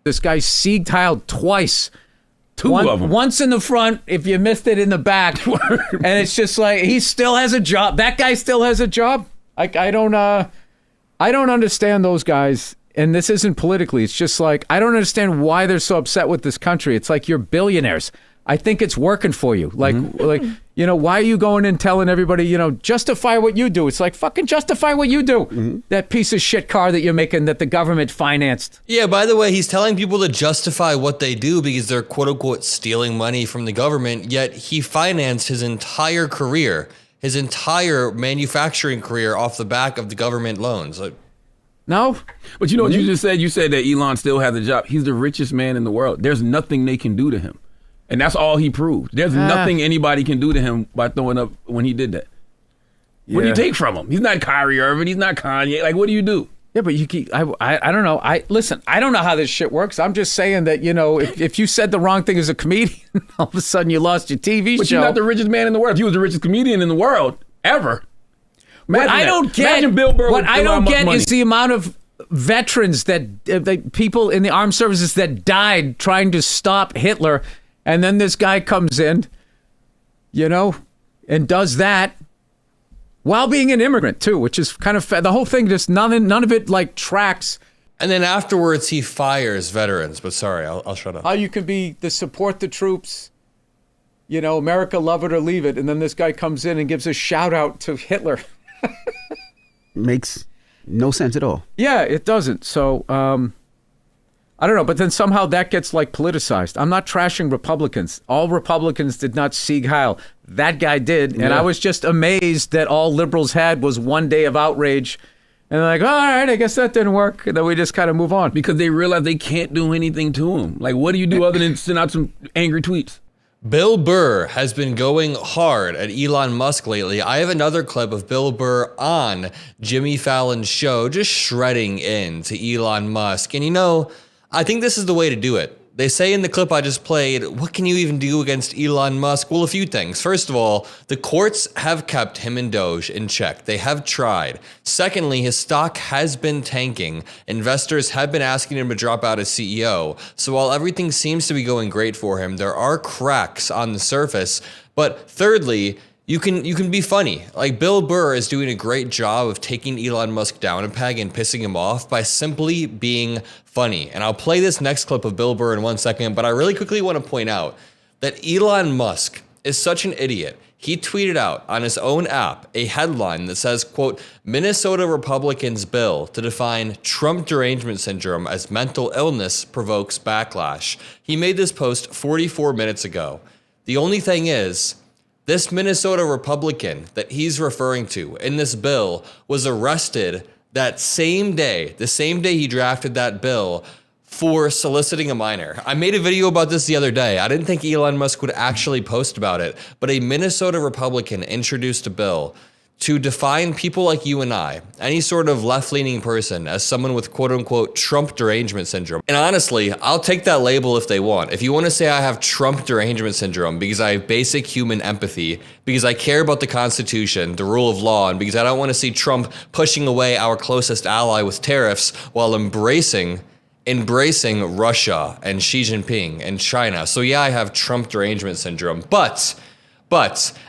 This guy Sieg Heil twice. Two of them. Once in the front, if you missed it in the back. And it's just like, he still has a job. That guy still has a job. I don't understand those guys. And this isn't politically. It's just like, I don't understand why they're so upset with this country. It's like, you're billionaires. I think it's working for you. Like, why are you going and telling everybody, justify what you do? It's like, fucking justify what you do. That piece of shit car that you're making that the government financed. Yeah, by the way, he's telling people to justify what they do because they're quote unquote stealing money from the government, yet he financed his entire career, his entire manufacturing career off the back of the government loans. No? But you know what you just said? You said that Elon still has a job. He's the richest man in the world. There's nothing they can do to him. And that's all he proved. There's nothing anybody can do to him by throwing up when he did that. What do you take from him? He's not Kyrie Irving. He's not Kanye. Like, what do you do? Yeah, but you keep, I don't know. Listen, I don't know how this shit works. I'm just saying that, if you said the wrong thing as a comedian, all of a sudden you lost your TV show. But you're not the richest man in the world. If you was the richest comedian in the world, ever. What I don't get is the amount of veterans that people in the armed services that died trying to stop Hitler. And then this guy comes in, and does that while being an immigrant, too, which is kind of the whole thing. Just none of it like tracks. And then afterwards, he fires veterans. But sorry, I'll shut up. How you can be the support the troops, America, love it or leave it. And then this guy comes in and gives a shout out to Hitler. Makes no sense at all. Yeah, it doesn't. So, I don't know, but then somehow that gets like politicized. I'm not trashing Republicans. All Republicans did not Sieg Heil. That guy did. And I was just amazed that all liberals had was one day of outrage. And they're like, all right, I guess that didn't work. And then we just kind of move on. Because they realize they can't do anything to him. Like, what do you do other than send out some angry tweets? Bill Burr has been going hard at Elon Musk lately. I have another clip of Bill Burr on Jimmy Fallon's show just shredding into Elon Musk. And I think this is the way to do it. They say in the clip I just played, what can you even do against Elon Musk? Well, a few things. First of all, the courts have kept him and Doge in check. They have tried. Secondly, his stock has been tanking. Investors have been asking him to drop out as CEO. So while everything seems to be going great for him, there are cracks on the surface. But thirdly, you can be funny. Like, Bill Burr is doing a great job of taking Elon Musk down a peg and pissing him off by simply being funny. And I'll play this next clip of Bill Burr in 1 second, but I really quickly want to point out that Elon Musk is such an idiot. He tweeted out on his own app a headline that says, quote, Minnesota Republicans bill to define Trump derangement syndrome as mental illness provokes backlash. He made this post 44 minutes ago. The only thing is, this Minnesota Republican that he's referring to in this bill was arrested that same day, the same day he drafted that bill, for soliciting a minor. I made a video about this the other day. I didn't think Elon Musk would actually post about it, but a Minnesota Republican introduced a bill to define people like you and I, any sort of left-leaning person, as someone with quote-unquote Trump derangement syndrome. And honestly, I'll take that label if they want. If you want to say I have Trump derangement syndrome because I have basic human empathy, because I care about the Constitution, the rule of law, and because I don't want to see Trump pushing away our closest ally with tariffs while embracing Russia and Xi Jinping and China. So yeah, I have Trump derangement syndrome. But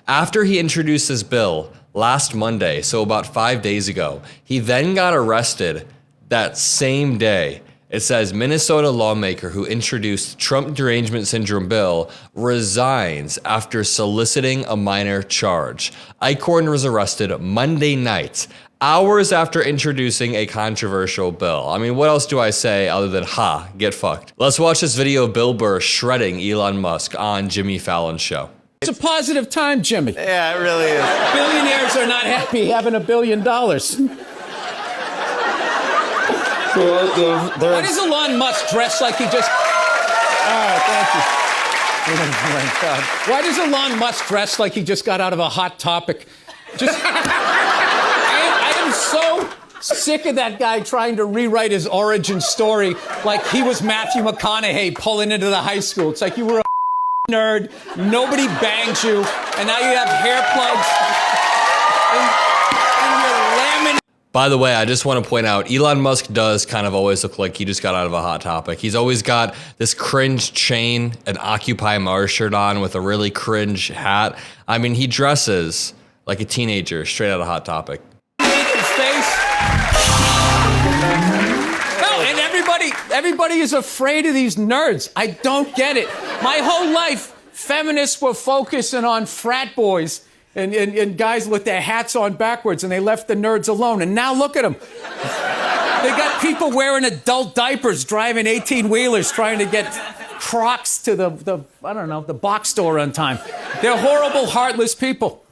after he introduced this bill last Monday, so about 5 days ago, he then got arrested that same day. It says Minnesota lawmaker who introduced Trump derangement syndrome bill resigns after soliciting a minor charge. Eichhorn was arrested Monday night, hours after introducing a controversial bill. I mean, what else do I say other than, get fucked? Let's watch this video of Bill Burr shredding Elon Musk on Jimmy Fallon's show. It's a positive time, Jimmy. Yeah, it really is. Billionaires are not happy having $1 billion. Why does Elon Musk dress like he just... All right, thank you. Oh, my God. Why does Elon Musk dress like he just got out of a Hot Topic? I am so sick of that guy trying to rewrite his origin story like he was Matthew McConaughey pulling into the high school. It's like you were a nerd, nobody banged you, and now you have hair plugs and you're laminating. By the way, I just want to point out, Elon Musk does kind of always look like he just got out of a Hot Topic. He's always got this cringe chain, an Occupy Mars shirt on with a really cringe hat. I mean, he dresses like a teenager straight out of Hot Topic. No, and everybody is afraid of these nerds. I don't get it. My whole life, feminists were focusing on frat boys and guys with their hats on backwards, and they left the nerds alone. And now look at them. They got people wearing adult diapers, driving 18-wheelers, trying to get Crocs to the box store on time. They're horrible, heartless people.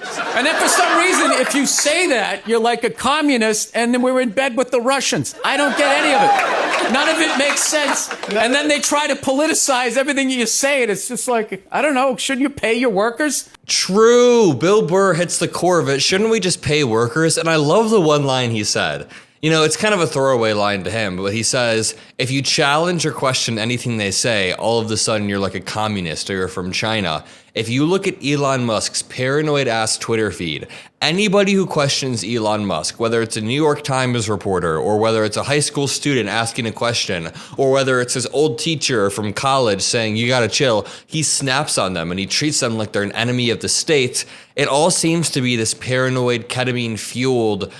And then for some reason, if you say that, you're like a communist, and then we're in bed with the Russians. I don't get any of it. None of it makes sense. And then they try to politicize everything you say, and it's just like, I don't know, shouldn't you pay your workers? True. Bill Burr hits the core of it. Shouldn't we just pay workers? And I love the one line he said. You know, it's kind of a throwaway line to him, but he says, if you challenge or question anything they say, all of a sudden you're like a communist or you're from China. If you look at Elon Musk's paranoid-ass Twitter feed, anybody who questions Elon Musk, whether it's a New York Times reporter or whether it's a high school student asking a question or whether it's his old teacher from college saying, you gotta chill, he snaps on them and he treats them like they're an enemy of the state. It all seems to be this paranoid, ketamine-fueled,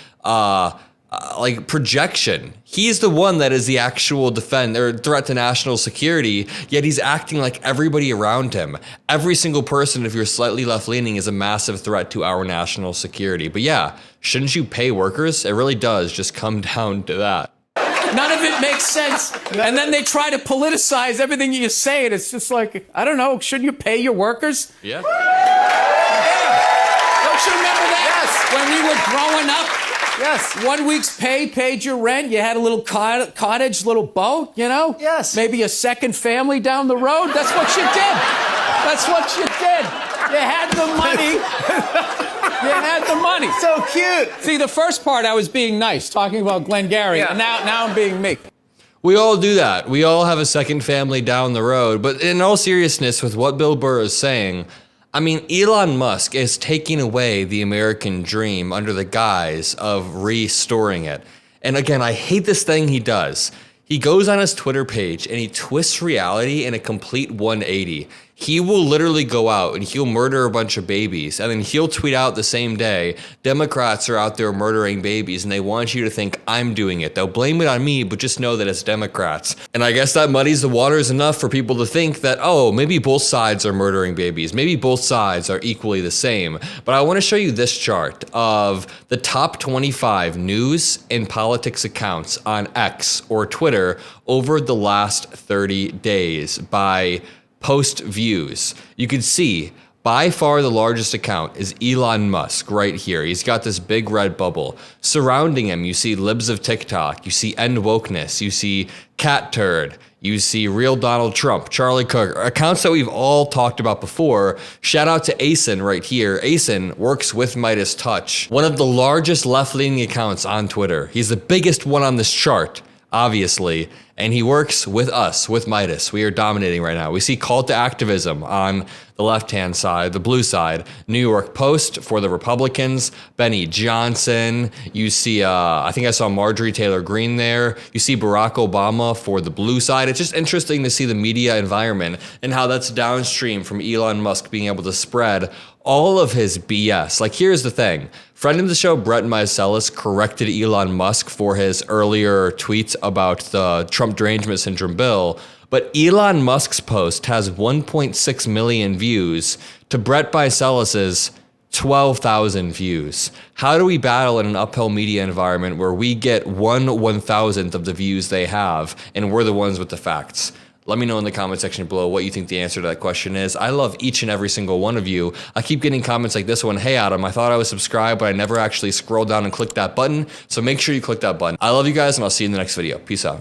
like projection. He's the one that is the actual threat to national security, yet he's acting like everybody around him. Every single person, if you're slightly left-leaning, is a massive threat to our national security. But yeah, shouldn't you pay workers? It really does just come down to that. None of it makes sense. And then they try to politicize everything you say, and it's just like, I don't know, shouldn't you pay your workers? Yeah. Don't you remember that? Yes. When we were growing up? Yes. 1 week's pay paid your rent. You had a little cottage, little boat, you know? Yes. Maybe a second family down the road. That's what you did. That's what you did. You had the money. You had the money. So cute. See, the first part I was being nice, talking about Glengarry, and now I'm being meek. We all do that. We all have a second family down the road. But in all seriousness, with what Bill Burr is saying, I mean, Elon Musk is taking away the American dream under the guise of restoring it. And again, I hate this thing he does. He goes on his Twitter page and he twists reality in a complete 180. He will literally go out and he'll murder a bunch of babies, and then he'll tweet out the same day, Democrats are out there murdering babies and they want you to think I'm doing it. They'll blame it on me, but just know that it's Democrats. And I guess that muddies the waters enough for people to think that, oh, maybe both sides are murdering babies. Maybe both sides are equally the same. But I want to show you this chart of the top 25 news and politics accounts on X or Twitter over the last 30 days by post views. You can see by far the largest account is Elon Musk right here. He's got this big red bubble. Surrounding him, you see libs of TikTok, you see End Wokeness, you see Cat Turd, you see Real Donald Trump, Charlie Cook, accounts that we've all talked about before. Shout out to Asen right here. Asen works with MeidasTouch, one of the largest left-leaning accounts on Twitter. He's the biggest one on this chart, obviously, and he works with us, with Meidas. We are dominating right now. We see Call to Activism on the left-hand side, the blue side. New York Post for the Republicans, Benny Johnson. You see, I think I saw Marjorie Taylor Greene there. You see Barack Obama for the blue side. It's just interesting to see the media environment and how that's downstream from Elon Musk being able to spread all of his BS. Like, here's the thing. Friend of the show, Brett Meiselas, corrected Elon Musk for his earlier tweets about the Trump derangement syndrome bill, but Elon Musk's post has 1.6 million views to Brett Meiselas's 12,000 views. How do we battle in an uphill media environment where we get 1/1000th of the views they have and we're the ones with the facts? Let me know in the comment section below what you think the answer to that question is. I love each and every single one of you. I keep getting comments like this one. Hey, Adam, I thought I was subscribed, but I never actually scrolled down and clicked that button. So make sure you click that button. I love you guys, and I'll see you in the next video. Peace out.